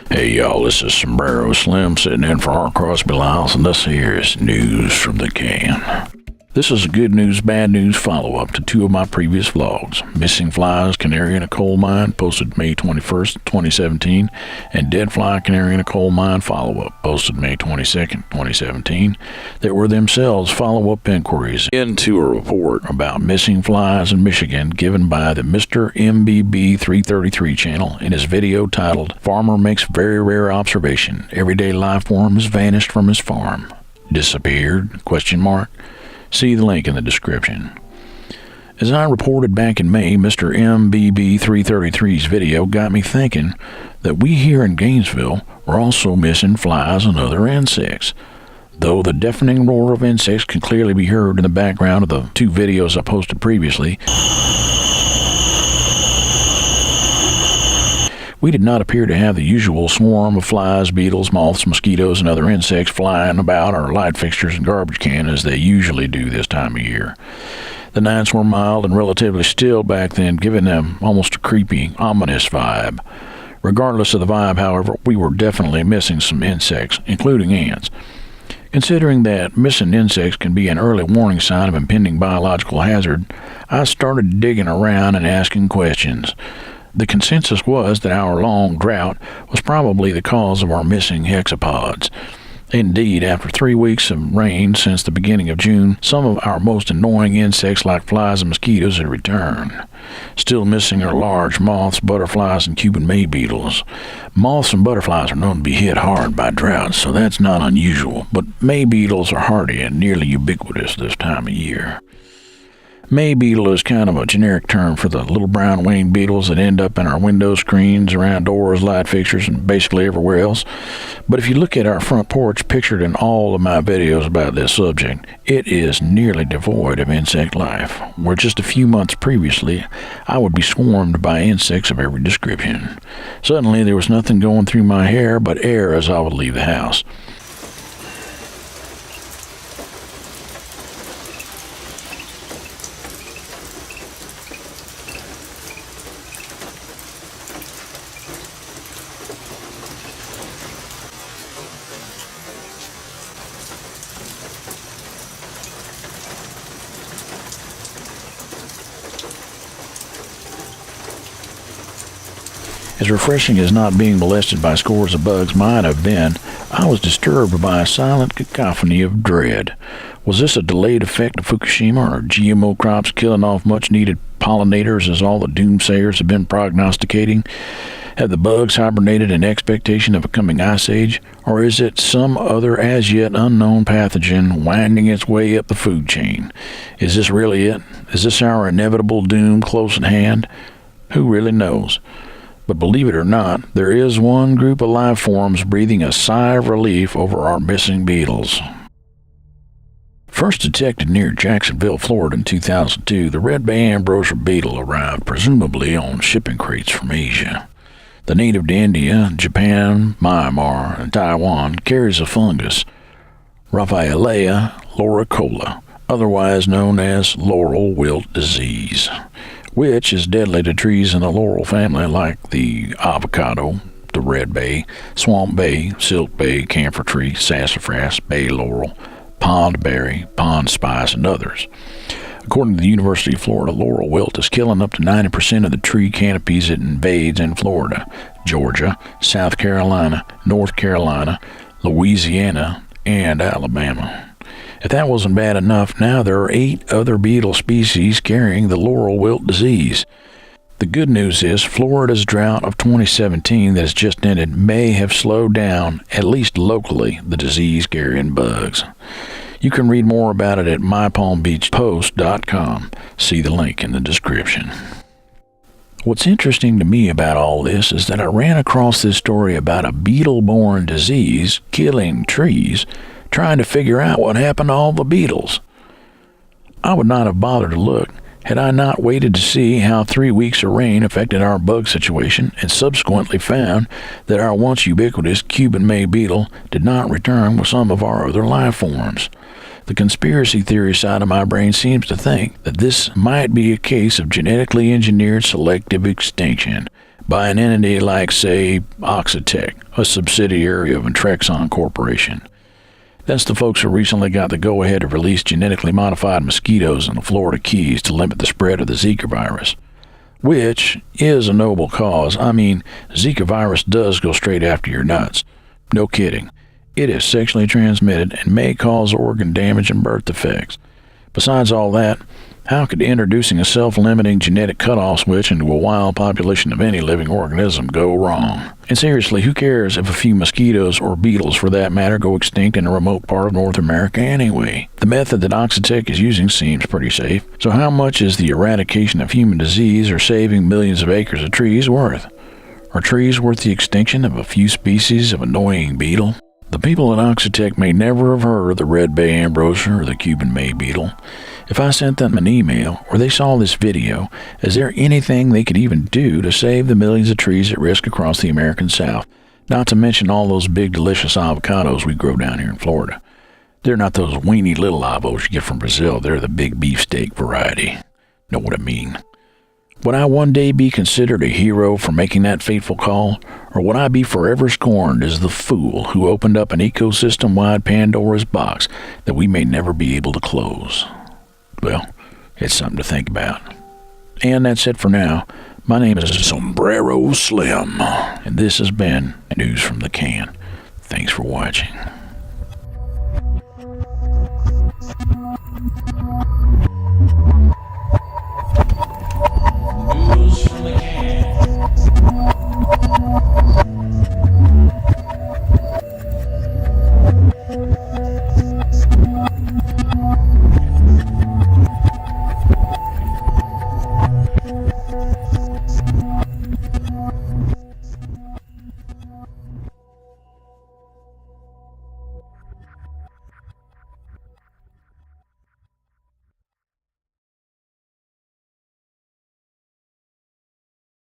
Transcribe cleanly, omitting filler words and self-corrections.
Hey y'all, this is Sombrero Slim sitting in for our Crosby Lyles, and this here is news from the can. This is a good news, bad news follow-up to two of my previous vlogs. Missing Flies, Canary in a Coal Mine, posted May 21st, 2017, and Dead Fly, Canary in a Coal Mine follow-up, posted May 22nd, 2017, that were themselves follow-up inquiries into a report about missing flies in Michigan given by the Mr. MBB 333 channel in his video titled, "Farmer Makes Very Rare Observation. Everyday Life Form has Vanished from His Farm. Disappeared? ? See the link in the description. As I reported back in May, Mr. MBB 333's video got me thinking that we here in Gainesville were also missing flies and other insects. Though the deafening roar of insects can clearly be heard in the background of the two videos I posted previously, we did not appear to have the usual swarm of flies, beetles, moths, mosquitoes, and other insects flying about our light fixtures and garbage can as they usually do this time of year. The nights were mild and relatively still back then, giving them almost a creepy, ominous vibe. Regardless of the vibe, however, we were definitely missing some insects, including ants. Considering that missing insects can be an early warning sign of impending biological hazard, I started digging around and asking questions. The consensus was that our long drought was probably the cause of our missing hexapods. Indeed, after 3 weeks of rain since the beginning of June, some of our most annoying insects like flies and mosquitoes had returned. Still missing are large moths, butterflies, and Cuban May beetles. Moths and butterflies are known to be hit hard by droughts, so that's not unusual, but May beetles are hardy and nearly ubiquitous this time of year. May beetle is kind of a generic term for the little brown winged beetles that end up in our window screens, around doors, light fixtures, and basically everywhere else. But if you look at our front porch pictured in all of my videos about this subject, it is nearly devoid of insect life, where just a few months previously I would be swarmed by insects of every description. Suddenly there was nothing going through my hair but air as I would leave the house. As refreshing as not being molested by scores of bugs might have been, I was disturbed by a silent cacophony of dread. Was this a delayed effect of Fukushima, or GMO crops killing off much-needed pollinators as all the doomsayers have been prognosticating? Have the bugs hibernated in expectation of a coming ice age, or is it some other as-yet unknown pathogen winding its way up the food chain? Is this really it? Is this our inevitable doom close at hand? Who really knows? But believe it or not, there is one group of life forms breathing a sigh of relief over our missing beetles. First detected near Jacksonville, Florida in 2002, the Redbay ambrosia beetle arrived presumably on shipping crates from Asia. The native to India, Japan, Myanmar, and Taiwan carries a fungus, Rafaelea lauricola, otherwise known as laurel wilt disease, which is deadly to trees in the laurel family like the avocado, the redbay, swamp bay, silk bay, camphor tree, sassafras, bay laurel, pondberry, pond spice, and others. According to the University of Florida, laurel wilt is killing up to 90% of the tree canopies it invades in Florida, Georgia, South Carolina, North Carolina, Louisiana, and Alabama. If that wasn't bad enough, now there are 8 other beetle species carrying the laurel wilt disease. The good news is Florida's drought of 2017 that has just ended may have slowed down, at least locally, the disease-carrying bugs. You can read more about it at mypalmbeachpost.com. See the link in the description. What's interesting to me about all this is that I ran across this story about a beetle-borne disease killing trees, trying to figure out what happened to all the beetles. I would not have bothered to look had I not waited to see how 3 weeks of rain affected our bug situation, and subsequently found that our once ubiquitous Cuban May beetle did not return with some of our other life forms. The conspiracy theory side of my brain seems to think that this might be a case of genetically engineered selective extinction by an entity like, say, Oxitech, a subsidiary of Intrexon Corporation. That's the folks who recently got the go-ahead to release genetically modified mosquitoes in the Florida Keys to limit the spread of the Zika virus. Which is a noble cause. I mean, Zika virus does go straight after your nuts. No kidding. It is sexually transmitted and may cause organ damage and birth defects. Besides all that, how could introducing a self-limiting genetic cutoff switch into a wild population of any living organism go wrong? And seriously, who cares if a few mosquitoes, or beetles for that matter, go extinct in a remote part of North America anyway? The method that Oxitech is using seems pretty safe, so how much is the eradication of human disease or saving millions of acres of trees worth? Are trees worth the extinction of a few species of annoying beetle? The people at Oxitech may never have heard of the Redbay ambrosia or the Cuban May beetle. If I sent them an email, or they saw this video, is there anything they could even do to save the millions of trees at risk across the American South? Not to mention all those big delicious avocados we grow down here in Florida. They're not those weeny little avos you get from Brazil. They're the big beefsteak variety. Know what I mean? Would I one day be considered a hero for making that fateful call? Or would I be forever scorned as the fool who opened up an ecosystem-wide Pandora's box that we may never be able to close? Well, it's something to think about. And that's it for now. My name is Sombrero Slim, and this has been News from the Can. Thanks for watching.